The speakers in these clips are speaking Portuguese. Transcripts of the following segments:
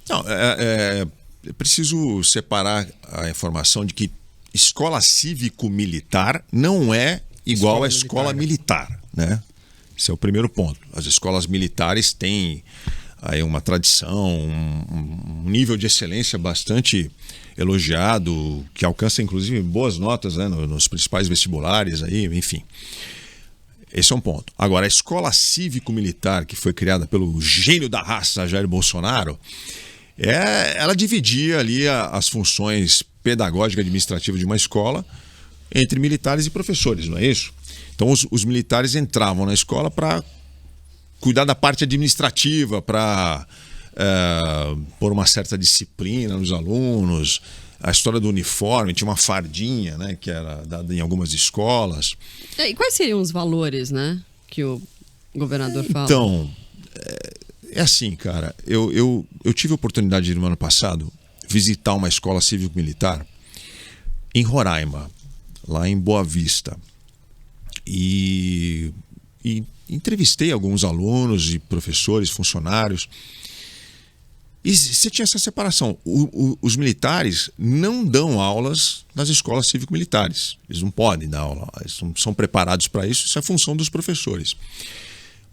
Não, é preciso separar a informação de que escola cívico-militar não é igual à escola militar, né? Esse é o primeiro ponto. As escolas militares têm aí uma tradição, um nível de excelência bastante elogiado, que alcança inclusive boas notas, né, nos principais vestibulares, aí, enfim. Esse é um ponto. Agora, a escola cívico-militar, que foi criada pelo gênio da raça, Jair Bolsonaro, ela dividia ali as funções pedagógicas e administrativas de uma escola entre militares e professores, não é isso? Então, os militares entravam na escola para cuidar da parte administrativa, para pôr uma certa disciplina nos alunos. A história do uniforme, tinha uma fardinha, né, que era dada em algumas escolas. E quais seriam os valores, né, que o governador fala? Então, é assim, cara. Eu tive a oportunidade de, no ano passado, visitar uma escola cívico-militar em Roraima, lá em Boa Vista. E entrevistei alguns alunos e professores, funcionários. E você tinha essa separação. Os militares não dão aulas nas escolas cívico-militares. Eles não podem dar aula, eles não são preparados para isso, isso é função dos professores.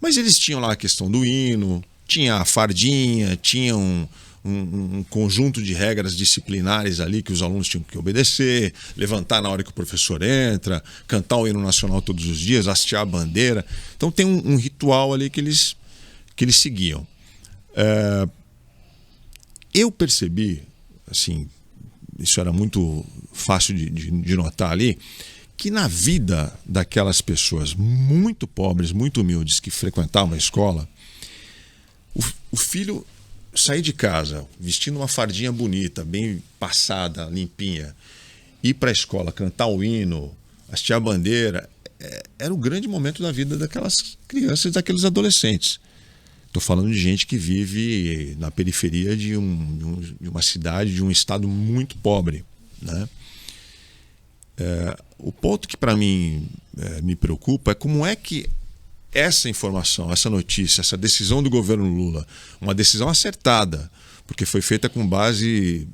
Mas eles tinham lá a questão do hino, tinha a fardinha, tinha um conjunto de regras disciplinares ali que os alunos tinham que obedecer, levantar na hora que o professor entra, cantar o hino nacional todos os dias, hastear a bandeira. Então tem um ritual ali que eles seguiam. Eu percebi, assim, isso era muito fácil de notar ali, que na vida daquelas pessoas muito pobres, muito humildes que frequentavam a escola, o filho sair de casa vestindo uma fardinha bonita, bem passada, limpinha, ir para a escola, cantar o hino, hastear a bandeira, era o grande momento da vida daquelas crianças e daqueles adolescentes. Estou falando de gente que vive na periferia de uma cidade, de um estado muito pobre, né? O ponto que para mim me preocupa é como é que essa informação, essa notícia, essa decisão do governo Lula, uma decisão acertada, porque foi feita com base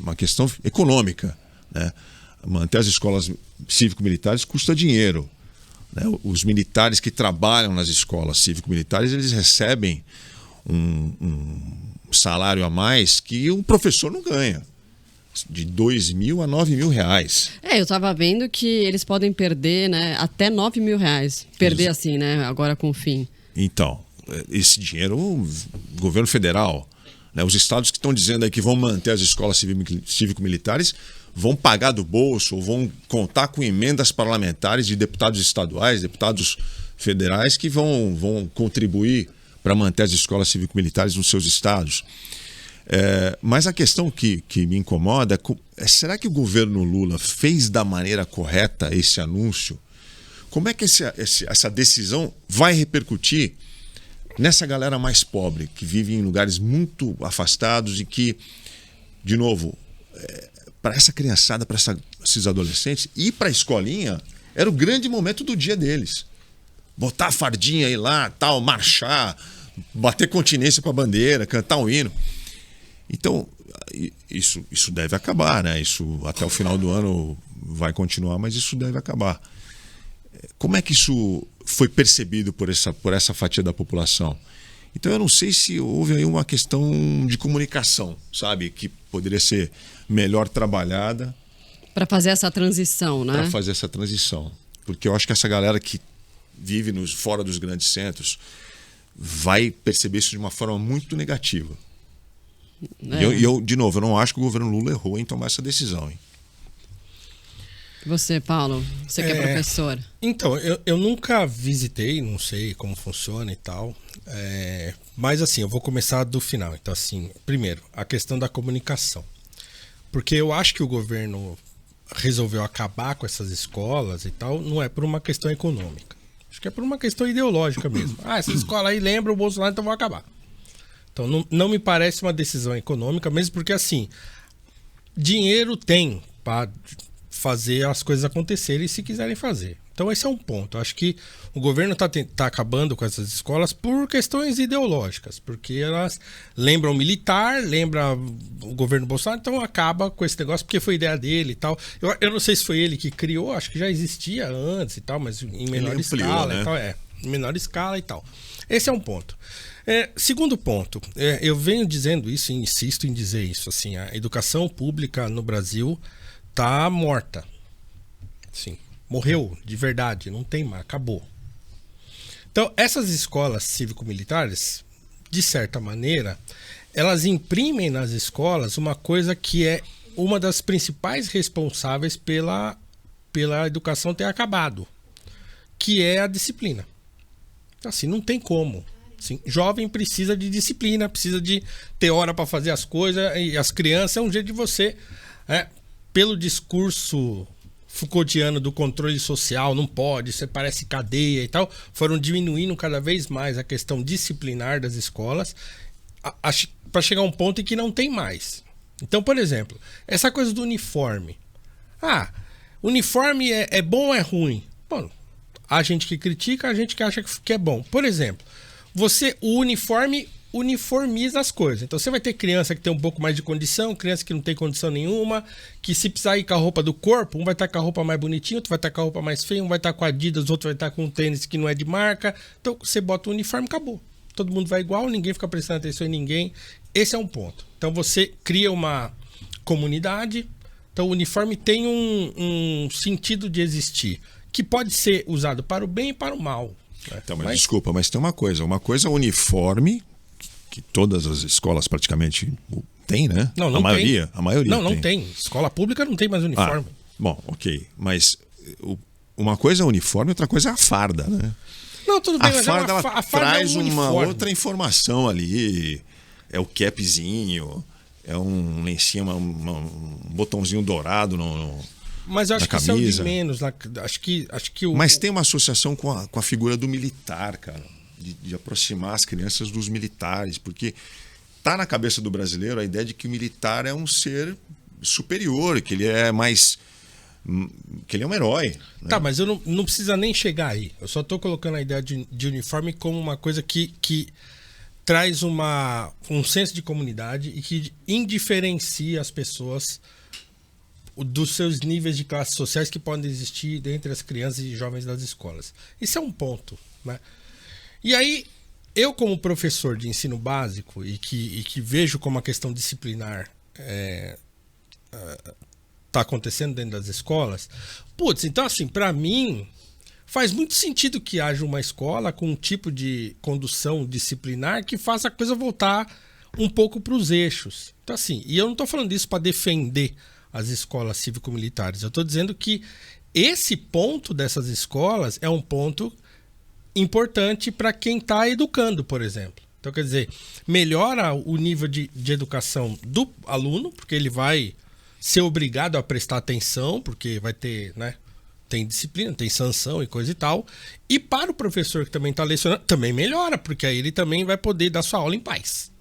uma questão econômica, né? Manter as escolas cívico-militares custa dinheiro. Os militares que trabalham nas escolas cívico-militares, eles recebem um salário a mais que o professor não ganha, de R$2.000 a R$9.000. Eu estava vendo que eles podem perder, né, até R$9.000. Perder assim, né, agora com o fim. Então, esse dinheiro, o governo federal, né, os estados que estão dizendo aí que vão manter as escolas cívico-militares, vão pagar do bolso ou vão contar com emendas parlamentares de deputados estaduais, deputados federais que vão contribuir para manter as escolas cívico-militares nos seus estados. Mas a questão que me incomoda é será que o governo Lula fez da maneira correta esse anúncio? Como é que essa decisão vai repercutir nessa galera mais pobre, que vive em lugares muito afastados e que, de novo, para essa criançada, para esses adolescentes, ir para a escolinha era o grande momento do dia deles. Botar a fardinha aí lá, tal, marchar, bater continência para a bandeira, cantar um hino. Então, isso deve acabar, né? Isso até o final do ano vai continuar, mas isso deve acabar. Como é que isso foi percebido por essa fatia da população? Então eu não sei se houve aí uma questão de comunicação, sabe? Que poderia ser melhor trabalhada. Para fazer essa transição, né? Para fazer essa transição. Porque eu acho que essa galera que vive fora dos grandes centros vai perceber isso de uma forma muito negativa. E eu, de novo, eu não acho que o governo Lula errou em tomar essa decisão, hein? Você, Paulo, você que é professor. Então, eu nunca visitei, não sei como funciona e tal. Mas assim, eu vou começar do final. Então, assim, primeiro, a questão da comunicação. Porque eu acho que o governo resolveu acabar com essas escolas e tal, não é por uma questão econômica. Acho que é por uma questão ideológica mesmo. Essa escola aí lembra o Bolsonaro, então vou acabar. Então, não me parece uma decisão econômica, mesmo porque, assim, dinheiro tem para fazer as coisas acontecerem se quiserem fazer. Então esse é um ponto. Eu acho que o governo tá acabando com essas escolas por questões ideológicas, porque elas lembram militar, lembram o governo Bolsonaro, então acaba com esse negócio porque foi ideia dele e tal. Eu não sei se foi ele que criou, acho que já existia antes e tal, mas em menor escala, né? E tal, em menor escala e tal. Esse é um ponto. Segundo ponto, eu venho dizendo isso e insisto em dizer isso, assim, a educação pública no Brasil tá morta. Sim. Morreu, de verdade, não tem mais, acabou. Então, essas escolas cívico-militares, de certa maneira, elas imprimem nas escolas uma coisa que é uma das principais responsáveis pela educação ter acabado, que é a disciplina. Assim, não tem como. Assim, jovem precisa de disciplina, precisa de ter hora para fazer as coisas, e as crianças é um jeito de você, pelo discurso Foucaultiano do controle social, não pode, você parece cadeia e tal, foram diminuindo cada vez mais a questão disciplinar das escolas para chegar a um ponto em que não tem mais. Então, por exemplo, essa coisa do uniforme. Uniforme é bom ou é ruim? Bom, a gente que critica, a gente que acha que é bom. Por exemplo, o uniforme uniformiza as coisas. Então você vai ter criança que tem um pouco mais de condição, criança que não tem condição nenhuma, que se precisar ir com a roupa do corpo, um vai estar com a roupa mais bonitinha, outro vai estar com a roupa mais feia, um vai estar com a Adidas, outro vai estar com um tênis que não é de marca. Então você bota o uniforme, acabou. Todo mundo vai igual, ninguém fica prestando atenção em ninguém. Esse é um ponto. Então você cria uma comunidade. Então o uniforme tem um sentido de existir, que pode ser usado para o bem e para o mal. Então, mas desculpa, mas tem uma coisa é o uniforme, que todas as escolas praticamente têm, né? Não a maioria não tem. Escola pública não tem mais uniforme. Bom, ok. Mas uma coisa é o uniforme, outra coisa é a farda, né? Não, tudo bem, a farda, ela farda traz é um uma uniforme. outra informação ali. É o capzinho, é um lencinho, um botãozinho dourado mas eu acho que isso é o de menos. Acho que Mas tem uma associação com a figura do militar, cara. De aproximar as crianças dos militares. Porque tá na cabeça do brasileiro a ideia de que o militar é um ser superior, que ele é mais... que ele é um herói. Né? Tá, mas eu não precisa nem chegar aí. Eu só tô colocando a ideia de uniforme como uma coisa que traz um senso de comunidade e que indiferencia as pessoas dos seus níveis de classes sociais que podem existir entre as crianças e jovens das escolas. Isso é um ponto, né? E aí, eu como professor de ensino básico e que vejo como a questão disciplinar está acontecendo dentro das escolas, então assim, para mim, faz muito sentido que haja uma escola com um tipo de condução disciplinar que faça a coisa voltar um pouco para os eixos. Então assim, e eu não estou falando isso para defender as escolas cívico-militares. Eu estou dizendo que esse ponto dessas escolas é um ponto importante para quem está educando, por exemplo. Então, quer dizer, melhora o nível de educação do aluno, porque ele vai ser obrigado a prestar atenção, porque vai ter, né? Tem disciplina, tem sanção e coisa e tal. E para o professor que também está lecionando, também melhora, porque aí ele também vai poder dar sua aula em paz.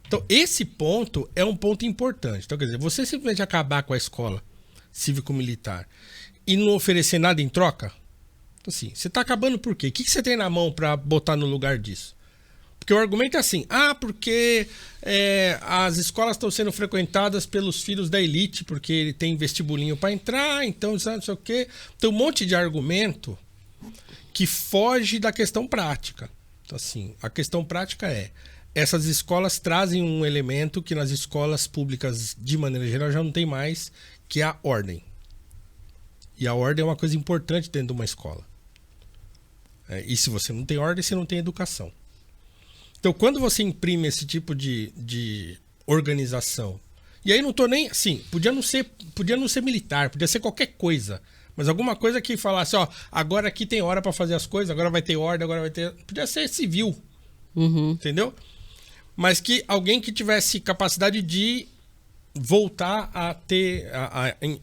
Então, esse ponto é um ponto importante. Então, quer dizer, você simplesmente acabar com a escola cívico-militar e não oferecer nada em troca, então, assim, você está acabando por quê? O que você tem na mão para botar no lugar disso? Porque o argumento é assim, porque as escolas estão sendo frequentadas pelos filhos da elite, porque ele tem vestibulinho para entrar, então não sei o quê. Tem um monte de argumento que foge da questão prática. Então, assim, a questão prática essas escolas trazem um elemento que nas escolas públicas, de maneira geral, já não tem mais, que é a ordem. E a ordem é uma coisa importante dentro de uma escola. E se você não tem ordem, você não tem educação. Então, quando você imprime esse tipo de organização, e aí não tô nem assim, podia não ser militar, podia ser qualquer coisa, mas alguma coisa que falasse, agora aqui tem hora para fazer as coisas, agora vai ter ordem, agora vai ter, podia ser civil, entendeu? Mas que alguém que tivesse capacidade de voltar a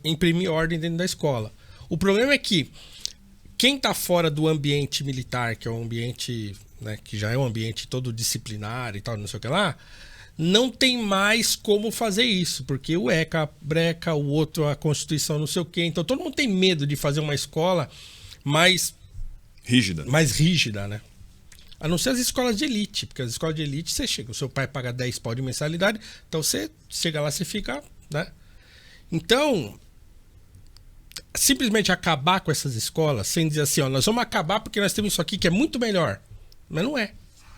imprimir ordem dentro da escola. O problema é que quem está fora do ambiente militar, que é um ambiente, né, que já é um ambiente todo disciplinar e tal, não sei o que lá, não tem mais como fazer isso, porque o ECA breca, o outro a Constituição não sei o quê. Então todo mundo tem medo de fazer uma escola mais rígida, né? A não ser as escolas de elite, porque as escolas de elite você chega, o seu pai paga 10 pau de mensalidade, então você chega lá, você fica, né? Então, simplesmente acabar com essas escolas, sem dizer assim, ó, nós vamos acabar porque nós temos isso aqui que é muito melhor. Mas não é.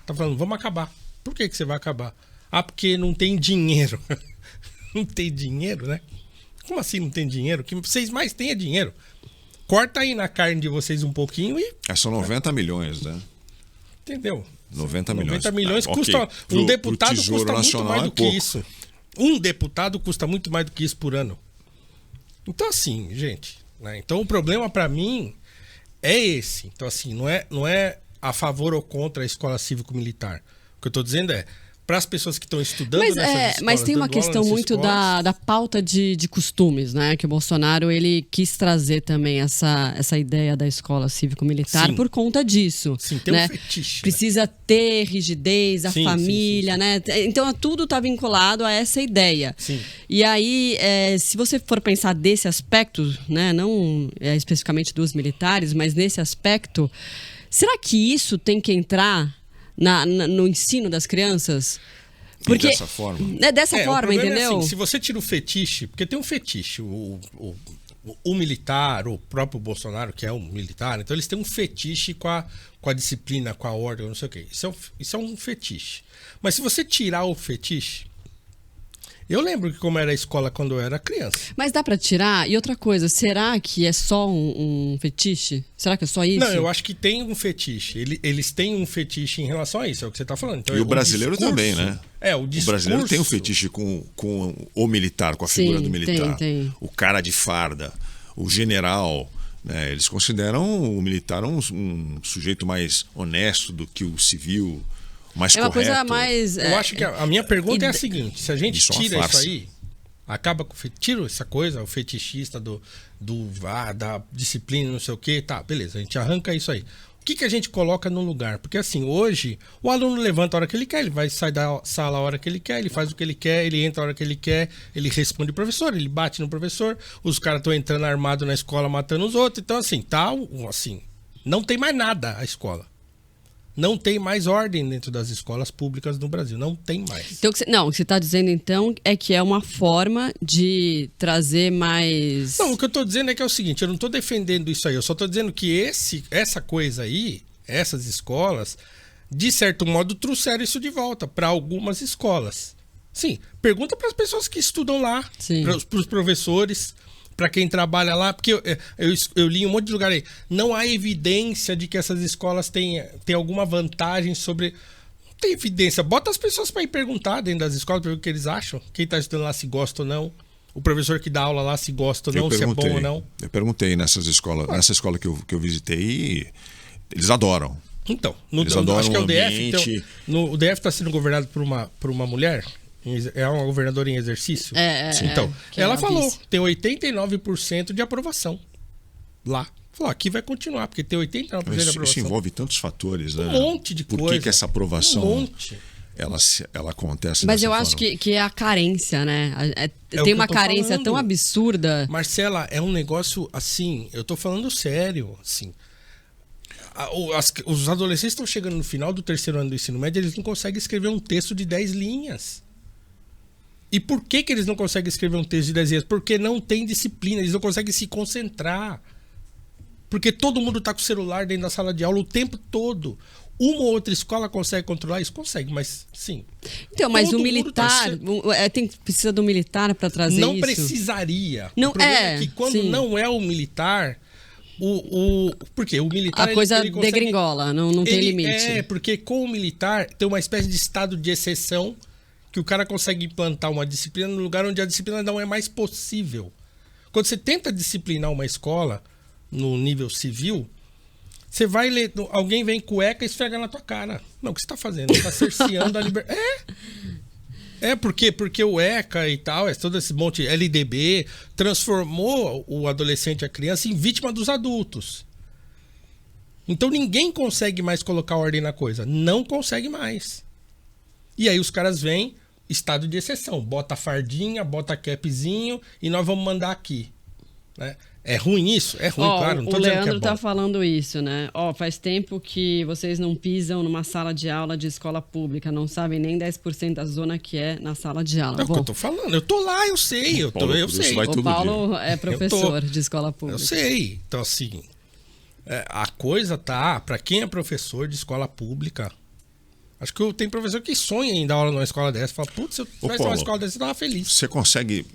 Tá falando, vamos acabar. Por que você vai acabar? Ah, porque não tem dinheiro. Não tem dinheiro, né? Como assim não tem dinheiro? O que vocês mais têm é dinheiro. Corta aí na carne de vocês um pouquinho e... São 90 milhões, né? Entendeu? 90 milhões. 90 milhões custa... Okay. Um deputado custa muito Nacional mais do que pouco. isso. Um deputado custa muito mais do que isso por ano. Então, assim, gente... Né? Então, o problema pra mim é esse. Então, assim, não é a favor ou contra a escola cívico-militar. O que eu tô dizendo é... Para as pessoas que estão estudando nessas escolas, mas tem uma questão muito da pauta de costumes, né? Que o Bolsonaro ele quis trazer também essa ideia da escola cívico-militar por conta disso. Sim, tem né? um fetiche. Precisa ter rigidez, a Sim, família, sim. né? Então tudo está vinculado a essa ideia. Sim. E aí, se você for pensar desse aspecto, né? Não especificamente dos militares, mas nesse aspecto, será que isso tem que entrar no ensino das crianças? Porque dessa forma. Dessa forma, entendeu? É assim, se você tira o fetiche, porque tem um fetiche, o militar, o próprio Bolsonaro, que é um militar, então eles têm um fetiche com a disciplina, com a ordem, não sei o quê. Isso é um fetiche. Mas se você tirar o fetiche... Eu lembro que como era a escola quando eu era criança. Mas dá pra tirar? E outra coisa, será que é só um fetiche? Será que é só isso? Não, eu acho que tem um fetiche. Eles têm um fetiche em relação a isso, é o que você tá falando. Então, e o brasileiro também, né? O discurso... O brasileiro tem um fetiche com o militar, com a figura do militar. Tem. O cara de farda, o general. Né? Eles consideram o militar um sujeito mais honesto do que o civil, mais correto. Coisa mais... Eu acho que a minha pergunta é a seguinte: se a gente tira isso aí, acaba com tira essa coisa, o fetichista da disciplina, não sei o que, tá, beleza, a gente arranca isso aí. O que a gente coloca no lugar? Porque assim, hoje, o aluno levanta a hora que ele quer, ele vai sair da sala a hora que ele quer, ele faz o que ele quer, ele entra a hora que ele quer, ele responde o professor, ele bate no professor, os caras estão entrando armados na escola, matando os outros. Então assim, não tem mais nada a escola. Não tem mais ordem dentro das escolas públicas no Brasil. Não tem mais. Então, o que você está dizendo, então, é que é uma forma de trazer mais... Não, o que eu estou dizendo é que é o seguinte, eu não estou defendendo isso aí, eu só estou dizendo que essa coisa aí, essas escolas, de certo modo, trouxeram isso de volta para algumas escolas. Sim, pergunta para as pessoas que estudam lá, para os professores... Para quem trabalha lá, porque eu li em um monte de lugar aí, não há evidência de que essas escolas têm alguma vantagem sobre... Não tem evidência. Bota as pessoas para ir perguntar dentro das escolas para ver o que eles acham. Quem está estudando lá se gosta ou não. O professor que dá aula lá se gosta ou não, se é bom ou não. Eu perguntei nessa escola que eu visitei, eles adoram. Então, eles adoram acho que é o DF. Então, o DF está sendo governado por uma mulher... É uma governadora em exercício? Então, ela falou, tem 89% de aprovação lá. Falou, aqui vai continuar, porque tem 89% de aprovação. Isso envolve tantos fatores, né? Um monte de coisa. Por que essa aprovação... Um monte. Ela acontece Mas eu forma. acho que é a carência, né? Tem uma carência falando. Tão absurda. Marcela, é um negócio assim, eu tô falando sério, assim... Os adolescentes estão chegando no final do 3º ano do ensino médio, eles não conseguem escrever um texto de 10 linhas. E por que eles não conseguem escrever um texto de 10 linhas? Porque não tem disciplina, eles não conseguem se concentrar. Porque todo mundo está com o celular dentro da sala de aula o tempo todo. Uma ou outra escola consegue controlar isso? Consegue, mas sim. Então, mas o militar... precisa do militar para trazer não isso? Não precisaria. Não, o problema é que quando não é o militar... Porque o militar... A coisa ele consegue, degringola, não tem limite. Porque com o militar tem uma espécie de estado de exceção que o cara consegue implantar uma disciplina no lugar onde a disciplina não é mais possível. Quando você tenta disciplinar uma escola no nível civil, você vai ler, alguém vem cueca e esfrega na tua cara. Não, o que você está fazendo? Você está cerceando a liberdade. Porque o ECA e tal, todo esse monte LDB, transformou o adolescente e a criança em vítima dos adultos. Então ninguém consegue mais colocar ordem na coisa. Não consegue mais. E aí os caras vêm, estado de exceção. Bota fardinha, bota capzinho e nós vamos mandar aqui. Né? É ruim isso? É ruim, claro. Não tô o dizendo que Leandro é bom. tá falando isso, né? Faz tempo que vocês não pisam numa sala de aula de escola pública, não sabem nem 10% da zona que é na sala de aula. É o que eu tô falando. Eu tô lá, eu sei. Eu sei. vai O todo Paulo é professor de escola pública. Eu sei. Então, assim, a coisa tá, para quem é professor de escola pública, acho que tem professor que sonha em dar aula numa escola dessa. Fala, putz, se eu tivesse uma escola dessa, eu tava feliz. Você consegue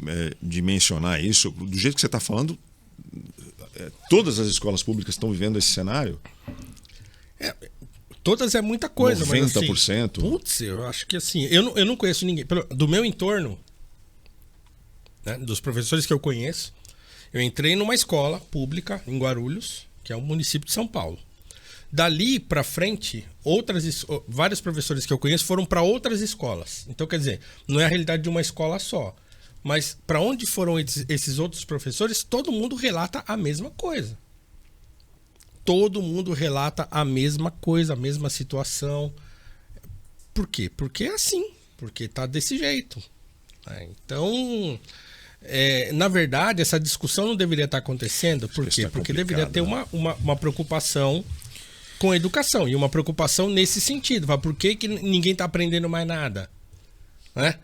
dimensionar isso? Do jeito que você está falando, todas as escolas públicas estão vivendo esse cenário? Todas é muita coisa, 90%. mas assim, putz, eu acho que assim, eu não conheço ninguém. Do meu entorno, né, dos professores que eu conheço, eu entrei numa escola pública em Guarulhos, que é um município de São Paulo. Dali para frente, vários professores que eu conheço foram para outras escolas. Então, quer dizer, não é a realidade de uma escola só. Mas para onde foram esses outros professores, todo mundo relata a mesma coisa. Todo mundo relata a mesma coisa, a mesma situação. Por quê? Porque é assim. Porque tá desse jeito. Então, na verdade, essa discussão não deveria estar acontecendo. Por quê? Porque deveria ter uma preocupação com a educação. E uma preocupação nesse sentido. Por que ninguém está aprendendo mais nada? Né?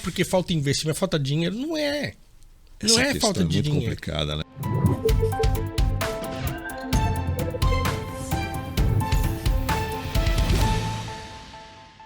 Porque falta investimento, falta dinheiro. Não é. Não é falta de dinheiro. Essa questão é muito complicada, né?